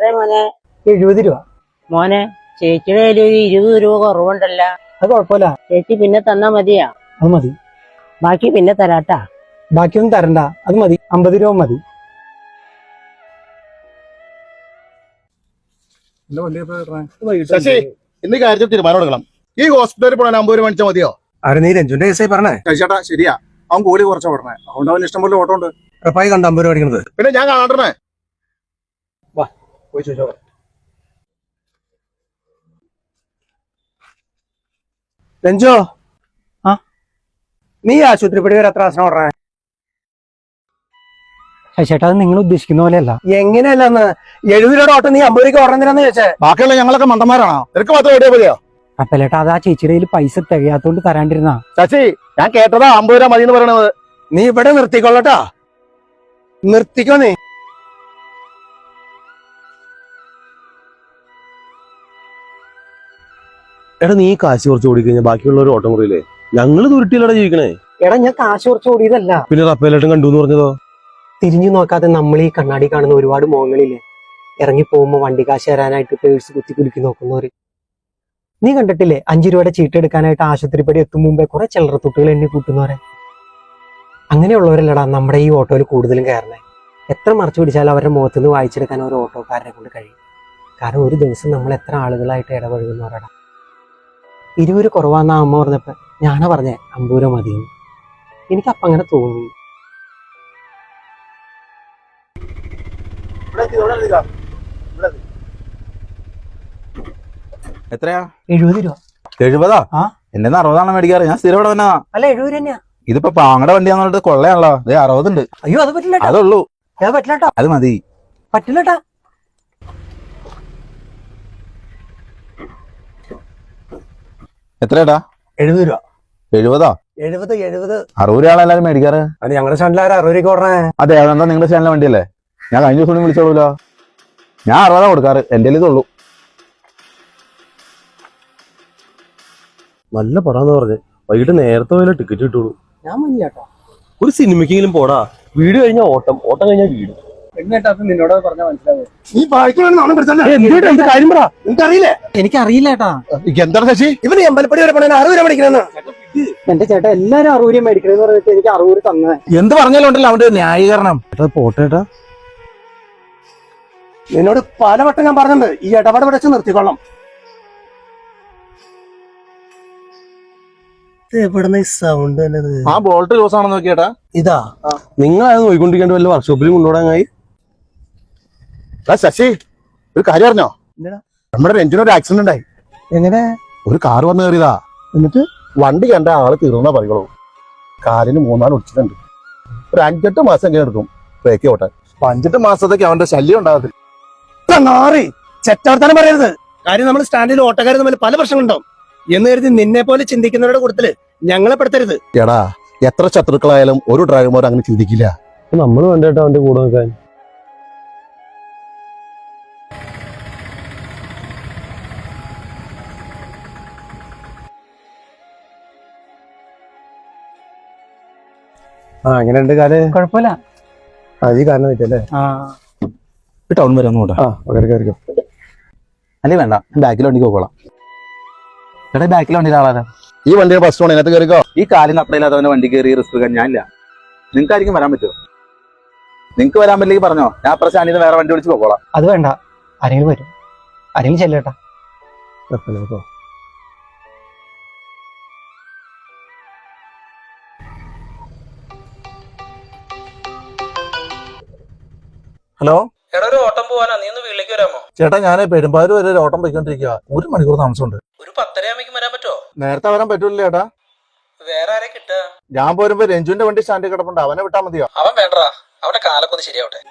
എത്ര മോനെ? 70 രൂപ. മോനെ, ചേച്ചിയുടെ കയ്യിൽ ഒരു 20 രൂപ കുറവുണ്ടല്ല. അത് കുഴപ്പമില്ല, ചേച്ചി പിന്നെ തന്നാ മതിയാ? അത് മതി. ബാക്കി പിന്നെ തരാട്ടാ. ബാക്കിയൊന്നും തരണ്ട, അത് മതി. 50 രൂപ മതി. ശശി, ഇന്ന് കാര്യത്തിൽ തീരുമാനം എടുക്കണം. ഈ ഹോസ്പിറ്റലിൽ പോകാൻ 50 രൂപ മേടിച്ചാൽ മതിയോ? ആരെ നീ രഞ്ജുന്റെ കേസായി പറഞ്ഞേ? ചേട്ടാ ശരിയാ, അവൻ കൂലി കുറച്ചാ പറഞ്ഞേ. അതുകൊണ്ട് അവൻ ഇഷ്ടം പോലെ ഓട്ടം ഉണ്ട്. ഉറപ്പായി കണ്ട 50 രൂപ അടിക്കണത്. പിന്നെ ഞാൻ കാണണ്ടേ? വാ പോയി ചോദിച്ചോ. രഞ്ജോ, ആ നീ ആശുപത്രിപ്പടി വരെ എത്ര ആസനം പറഞ്ഞേ? ചേട്ടാ, അത് നിങ്ങൾ ഉദ്ദേശിക്കുന്ന പോലെയല്ല. എങ്ങനെയല്ലെന്ന് 70 രൂപയുടെ ഓട്ടം നീ 50 രൂപ ഓർഡറിനാന്ന് ചോദിച്ചേ? ബാക്കിയുള്ള ഞങ്ങളൊക്കെ മണ്ടന്മാരാണോ? നിനക്ക് മാത്രം എവിടെയാ മതിയോ? അപ്പലേട്ടാ, അത് ആ ചേച്ചിയുടെ കയ്യിൽ പൈസ തികയാത്തോണ്ട് തരാണ്ടിരുന്നാ. ശശി, ഞാൻ കേട്ടതാ 50 രൂപ മതി എന്ന് പറയണത്. നീ ഇവിടെ നിർത്തിക്കൊള്ളട്ടാ, നിർത്തിക്കോ നീ. എടാ, നീ കാശ് കുറച്ച് ഓടിക്കഴിഞ്ഞാൽ ബാക്കിയുള്ളവർ ഓട്ടം കുറയില്ലേ? ഞങ്ങള് ദുരുട്ടിയിലൂടെ ജീവിക്കണേ. എടാ, ഞാൻ കാശ് കുറച്ച് ഓടിയതല്ല. പിന്നെ റപ്പേലേട്ടൻ കണ്ടു എന്ന് പറഞ്ഞതോ? തിരിഞ്ഞു നോക്കാതെ നമ്മൾ ഈ കണ്ണാടി കാണുന്ന ഒരുപാട് മുഖങ്ങളില്ലേ, ഇറങ്ങി പോകുമ്പോ വണ്ടി കാശ് തരാനായിട്ട് പേഴ്സ് കുത്തി കുലുക്കി നോക്കുന്നവര്. നീ കണ്ടിട്ടില്ലേ 5 രൂപയുടെ ചീട്ട് എടുക്കാനായിട്ട് ആശുപത്രിപ്പടി എത്തും മുമ്പേ കുറെ ചില്ലറത്തുട്ടുകൾ എണ്ണി കൂട്ടുന്നവരെ? അങ്ങനെയുള്ളവരല്ലടാ നമ്മുടെ ഈ ഓട്ടോയിൽ കൂടുതലും കയറണേ. എത്ര മറച്ചു പിടിച്ചാലും അവരുടെ മുഖത്ത് നിന്ന് വായിച്ചെടുക്കാൻ ഒരു ഓട്ടോക്കാരനെ കൊണ്ട് കഴിയും. കാരണം ഒരു ദിവസം നമ്മൾ എത്ര ആളുകളായിട്ട് ഇടപഴകുന്നവരടാ. 20 രൂപ കുറവാന്നാ അമ്മ പറഞ്ഞപ്പോ ഞാനാ പറഞ്ഞേ 50 രൂപ മതിയെന്ന്. എനിക്കപ്പം അങ്ങനെ തോന്നി. എത്രയാ? 70 രൂപ. 70? ആ, എന്നെ 60 മേടിക്കാറ്. ഞാൻ സ്ഥിരം ഇവിടെ വന്നാ. അല്ല 70 രൂപ തന്നെയാ. ഇതിപ്പോ പാങ്ങടെ വണ്ടിയാന്ന് പറഞ്ഞിട്ട് കൊള്ളയാണല്ലോ. 60 ഉണ്ട്. അയ്യോ, അത് പറ്റില്ല. അതുള്ളൂ. അത് പറ്റില്ലട്ടോ. അത് മതി. പറ്റില്ലട്ടാ. എത്രയാടാ? 70 രൂപ. 70? 70 60 രൂപയാണ് എല്ലാരും മേടിക്കാറ്. അത് ഞങ്ങളുടെ സ്റ്റാൻഡിൽ 60 രൂപ ഓർണേ. അതെ, അതെന്താ നിങ്ങളുടെ ചാനലിലെ വണ്ടിയല്ലേ? ഞാൻ കഴിഞ്ഞ ദിവസം വിളിച്ചോളൂല്ലോ. ഞാൻ 60 കൊടുക്കാറ്. എന്റെ ഇതുള്ളൂ. നല്ല പടാന്ന് പറഞ്ഞ് വൈകിട്ട് നേരത്തെ പോയാലും ടിക്കറ്റ് കിട്ടുള്ളൂ. ഞാൻ മതിയാട്ടോ. ഒരു സിനിമയ്ക്കെങ്കിലും പോടാ. വീട് കഴിഞ്ഞാൽ ഓട്ടം, ഓട്ടം കഴിഞ്ഞാൽ വീട്. നിന്നോട് പറഞ്ഞാൽ മനസ്സിലാവും. നീ കാര്യം പറ, നിനക്കറിയില്ലേ? എനിക്കറിയില്ല ഏട്ടാ. എന്താണ് ശശി? ഇവന് അമ്പലപ്പടി വരെ പോണേ 60 രൂപ മേടിക്കണെന്ന്. എന്റെ ചേട്ടാ, എല്ലാരും 60 രൂപ മേടിക്കണെന്ന് പറഞ്ഞിട്ട് എനിക്ക് 60 രൂപ തന്നെ. എന്ത് പറഞ്ഞാലും ഉണ്ടല്ലോ അവന്റെ ന്യായീകരണം. പോട്ടേട്ടാ, നിന്നോട് പലവട്ടം ഞാൻ പറഞ്ഞിട്ടുണ്ട്, ഈ ഇടപാട് വെച്ച് നിർത്തിക്കൊള്ളാം. എവിടുന്ന ഈ സൗണ്ട് തന്നെ? ആ ബോൾട്ട് ലൂസ് ആണെന്ന് നോക്കിയേട്ടാ. ഇതാ നിങ്ങൾ അത് നോയിക്കൊണ്ടിരിക്കേണ്ട വല്ല വർക്ക്ഷോപ്പിലും കൊണ്ടുപോടാങ്ങായി. ശശി, ഒരു കാര്യം അറിഞ്ഞോ? എന്താ? നമ്മുടെ രഞ്ജിന് ഒരു ആക്സിഡന്റ് ഉണ്ടായി. എങ്ങനെ? ഒരു കാർ വന്ന് കയറിയതാ. എന്നിട്ട് വണ്ടി കണ്ട ആള് തീർന്നാ പറയുള്ളൂ. കാലിന് 3-4 ഒടിച്ചിട്ടുണ്ട്. ഒരു 5-8 മാസം എങ്ങനെ എടുക്കും ബ്രേക്ക് ഓട്ടെ? 5-8 മാസത്തേക്ക് അവന്റെ ശല്യം ഉണ്ടാകത്തില്ല. നാറി ചെറ്റവർത്താനം പറയരുത്. കാര്യം നമ്മൾ സ്റ്റാൻഡിൽ ഓട്ടക്കാർ തമ്മിൽ പല പ്രശ്നങ്ങളുണ്ടാവും എന്ന് കരുതി നിന്നെ പോലെ ചിന്തിക്കുന്നവരുടെ കൂട്ടത്തില് ഞങ്ങളെ പെടുത്തരുത്. എടാ, എത്ര ശത്രുക്കളായാലും ഒരു ഡ്രൈവർമാർ അങ്ങനെ ചിന്തിക്കില്ല. നമ്മൾ വേണ്ടേട്ടാ അവന്റെ കൂടെ നിൽക്കാൻ. എങ്ങനെയുണ്ട് കാല്? കുഴപ്പമില്ല. അത് ഈ കാരണം പറ്റല്ലേ? ടൗൺ വരെ ഒന്നും കൂട്ടാ. കയറിക്കോ. അല്ലേ വേണ്ട, ബാക്കിൽ വണ്ടിക്ക് പോകോളാം. ചേട്ടാ, ബാക്കിൽ വണ്ടിയിൽ ആളാരാ? ഈ വണ്ടിയുടെ ഫസ്റ്റ് ഓൺ ഇതിനകത്ത് കയറിക്കോ. ഈ കാലിന് അത്രയില്ലാത്തവന്റെ വണ്ടി കയറി റിസ്ക് എടുക്കാൻ ഞാനില്ല. നിങ്ങൾക്ക് ആയിരിക്കും വരാൻ പറ്റുമോ? നിങ്ങൾക്ക് വരാൻ പറ്റില്ലെങ്കിൽ പറഞ്ഞോ, ഞാൻ അപ്പുറം സ്റ്റാൻഡിൽ നിന്ന് വേറെ വണ്ടി വിളിച്ച് പോകോളാം. അത് വേണ്ട, ആരെങ്കിലും വരും. ആരെങ്കിലും ചെല്ലേട്ടാ. ഹലോ എടാ, ഒരു ഓട്ടം പോവാനാ, നീ ഒന്ന് വീട്ടിലേക്ക് വരാമോ? ചേട്ടാ, ഞാൻ പെരുമ്പാവൂർ വരെ ഒരു ഓട്ടം പോയിക്കൊണ്ടിരിക്കുക. 1 മണിക്കൂർ താമസമുണ്ട്. ഒരു 10:30 വരാൻ പറ്റുമോ? നേരത്തെ വരാൻ പറ്റൂല ചേട്ടാ. വേറെ ആരെ കിട്ടുക? ഞാൻ പോരുമ്പോ രഞ്ജുവിന്റെ വണ്ടി സ്റ്റാൻഡിൽ കിടപ്പുണ്ട്. അവനെ വിട്ടാ മതിയോ? അവൻ വേണ്ടടാ, അവന്റെ കാലൊക്കെ ഒന്ന് ശരിയാവട്ടെ.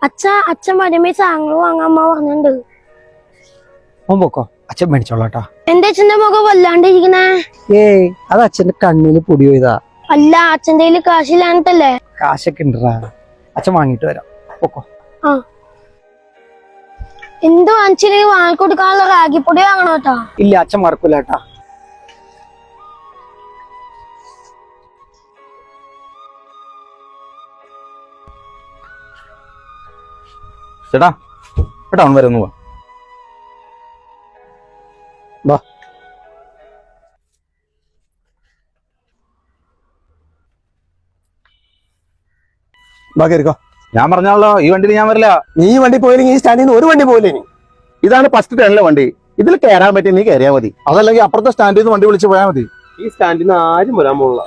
അച്ഛൻ വരുമ്പോ സാധനങ്ങൾ വാങ്ങാൻ അമ്മ പറഞ്ഞിട്ടുണ്ട്. ഓൻ പൊക്കോ, അച്ഛൻ മേടിച്ചോളാട്ടാ. എന്റെ അച്ഛന്റെ മുഖം വല്ലാണ്ടിരിക്കണേ. ഏയ്, അത് അച്ഛന്റെ കണ്ണിന് പൊടി പോയതാ. അല്ല, അച്ഛന്റെ കയ്യില് കാശില്ലാന്നിട്ടല്ലേ? കാശൊക്കെ ഉണ്ടറാ, അച്ഛൻ വാങ്ങിട്ട് വരാം. പൊക്കോ. എന്ത് വാങ്ങിച്ചില്ലെങ്കിൽ വാങ്ങിക്കൊടുക്കാനുള്ള റാഗിപ്പൊടി വാങ്ങണോ കേട്ടാ? ഇല്ല, അച്ഛൻ മറക്കൂലേട്ടാ. ചേട്ടാ ടൗൺ വരെ ഒന്ന് പോവാ. കയറിക്കോ. ഞാൻ പറഞ്ഞാലോ, ഈ വണ്ടിയിൽ ഞാൻ വരില്ല. നീ ഈ വണ്ടി പോയില്ലെങ്കിൽ ഈ സ്റ്റാൻഡിൽ നിന്ന് ഒരു വണ്ടി പോയില്ലേ? ഇതാണ് ഫസ്റ്റ് ടേണിലെ വണ്ടി. ഇതിൽ കയറാൻ പറ്റി നീ കയറിയാൽ മതി. അതല്ലെങ്കിൽ അപ്പുറത്തെ സ്റ്റാൻഡിൽ നിന്ന് വണ്ടി വിളിച്ച് പോയാൽ മതി. ഈ സ്റ്റാൻഡിൽ നിന്ന് ആരും വരാൻ പോകില്ല.